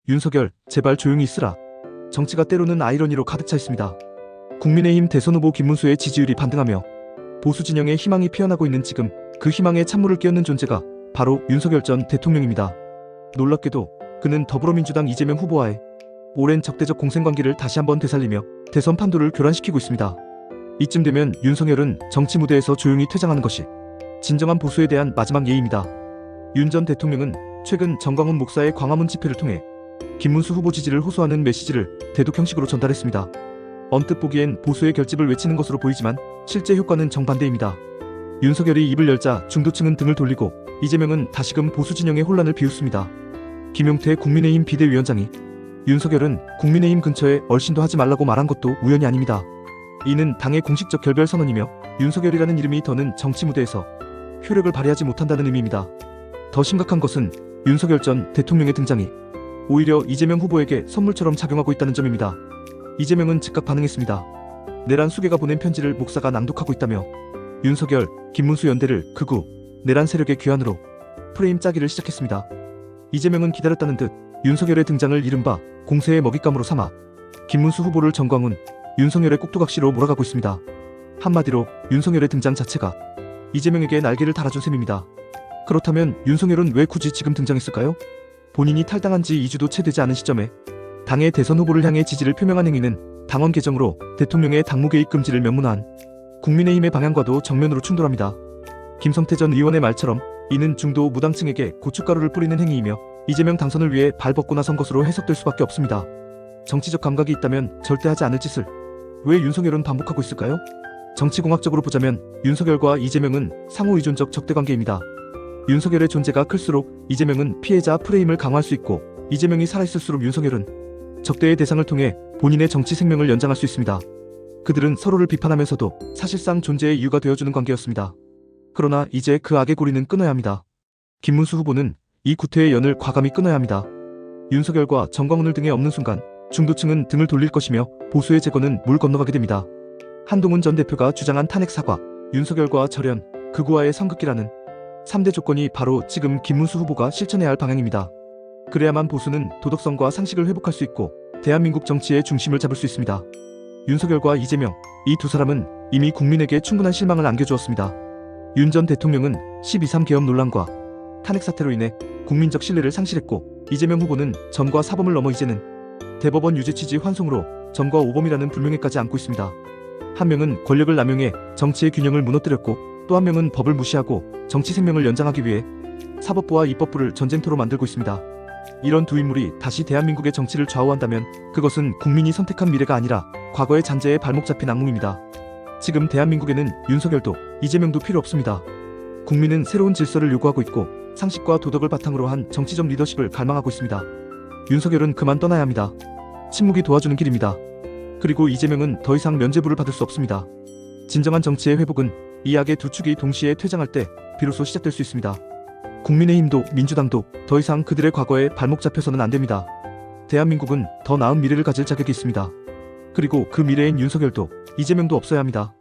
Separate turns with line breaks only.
윤석열, 제발 조용히 있으라. 정치가 때로는 아이러니로 가득 차 있습니다. 국민의힘 대선 후보 김문수의 지지율이 반등하며 보수 진영의 희망이 피어나고 있는 지금, 그 희망에 찬물을 끼얹는 존재가 바로 윤석열 전 대통령입니다. 놀랍게도 그는 더불어민주당 이재명 후보와의 오랜 적대적 공생관계를 다시 한번 되살리며 대선 판도를 교란시키고 있습니다. 이쯤 되면 윤석열은 정치 무대에서 조용히 퇴장하는 것이 진정한 보수에 대한 마지막 예의입니다. 윤 전 대통령은 최근 정광훈 목사의 광화문 집회를 통해 김문수 후보 지지를 호소하는 메시지를 대독 형식으로 전달했습니다. 언뜻 보기엔 보수의 결집을 외치는 것으로 보이지만 실제 효과는 정반대입니다. 윤석열이 입을 열자 중도층은 등을 돌리고 이재명은 다시금 보수 진영의 혼란을 비웃습니다. 김용태 국민의힘 비대위원장이 윤석열은 국민의힘 근처에 얼씬도 하지 말라고 말한 것도 우연이 아닙니다. 이는 당의 공식적 결별 선언이며 윤석열이라는 이름이 더는 정치 무대에서 효력을 발휘하지 못한다는 의미입니다. 더 심각한 것은 윤석열 전 대통령의 등장이 오히려 이재명 후보에게 선물처럼 작용하고 있다는 점입니다. 이재명은 즉각 반응했습니다. 내란 수계가 보낸 편지를 목사가 낭독하고 있다며 윤석열, 김문수 연대를 극우, 내란 세력의 귀환으로 프레임 짜기를 시작했습니다. 이재명은 기다렸다는 듯 윤석열의 등장을 이른바 공세의 먹잇감으로 삼아 김문수 후보를 정광훈, 윤석열의 꼭두각시로 몰아가고 있습니다. 한마디로 윤석열의 등장 자체가 이재명에게 날개를 달아준 셈입니다. 그렇다면 윤석열은 왜 굳이 지금 등장했을까요? 본인이 탈당한 지 2주도 채 되지 않은 시점에 당의 대선 후보를 향해 지지를 표명한 행위는 당원 개정으로 대통령의 당무 개입 금지를 명문화한 국민의힘의 방향과도 정면으로 충돌합니다. 김성태 전 의원의 말처럼 이는 중도 무당층에게 고춧가루를 뿌리는 행위이며 이재명 당선을 위해 발벗고 나선 것으로 해석될 수밖에 없습니다. 정치적 감각이 있다면 절대 하지 않을 짓을 왜 윤석열은 반복하고 있을까요? 정치공학적으로 보자면 윤석열과 이재명은 상호의존적 적대관계입니다. 윤석열의 존재가 클수록 이재명은 피해자 프레임을 강화할 수 있고 이재명이 살아있을수록 윤석열은 적대의 대상을 통해 본인의 정치 생명을 연장할 수 있습니다. 그들은 서로를 비판하면서도 사실상 존재의 이유가 되어주는 관계였습니다. 그러나 이제 그 악의 고리는 끊어야 합니다. 김문수 후보는 이 구태의 연을 과감히 끊어야 합니다. 윤석열과 정광훈을 등에 업는 순간 중도층은 등을 돌릴 것이며 보수의 재건은 물 건너가게 됩니다. 한동훈 전 대표가 주장한 탄핵 사과, 윤석열과 절연, 극우와의 선긋기라는 3대 조건이 바로 지금 김문수 후보가 실천해야 할 방향입니다. 그래야만 보수는 도덕성과 상식을 회복할 수 있고 대한민국 정치의 중심을 잡을 수 있습니다. 윤석열과 이재명, 이 두 사람은 이미 국민에게 충분한 실망을 안겨주었습니다. 윤 전 대통령은 12.3 계엄 논란과 탄핵 사태로 인해 국민적 신뢰를 상실했고 이재명 후보는 점과 사범을 넘어 이제는 대법원 유죄 취지 환송으로 점과 오범이라는 불명예까지 안고 있습니다. 한 명은 권력을 남용해 정치의 균형을 무너뜨렸고 또 한 명은 법을 무시하고 정치 생명을 연장하기 위해 사법부와 입법부를 전쟁터로 만들고 있습니다. 이런 두 인물이 다시 대한민국의 정치를 좌우한다면 그것은 국민이 선택한 미래가 아니라 과거의 잔재에 발목 잡힌 악몽입니다. 지금 대한민국에는 윤석열도 이재명도 필요 없습니다. 국민은 새로운 질서를 요구하고 있고 상식과 도덕을 바탕으로 한 정치적 리더십을 갈망하고 있습니다. 윤석열은 그만 떠나야 합니다. 침묵이 도와주는 길입니다. 그리고 이재명은 더 이상 면죄부를 받을 수 없습니다. 진정한 정치의 회복은 이 악의 두 축이 동시에 퇴장할 때 비로소 시작될 수 있습니다. 국민의힘도 민주당도 더 이상 그들의 과거에 발목 잡혀서는 안 됩니다. 대한민국은 더 나은 미래를 가질 자격이 있습니다. 그리고 그 미래엔 윤석열도 이재명도 없어야 합니다.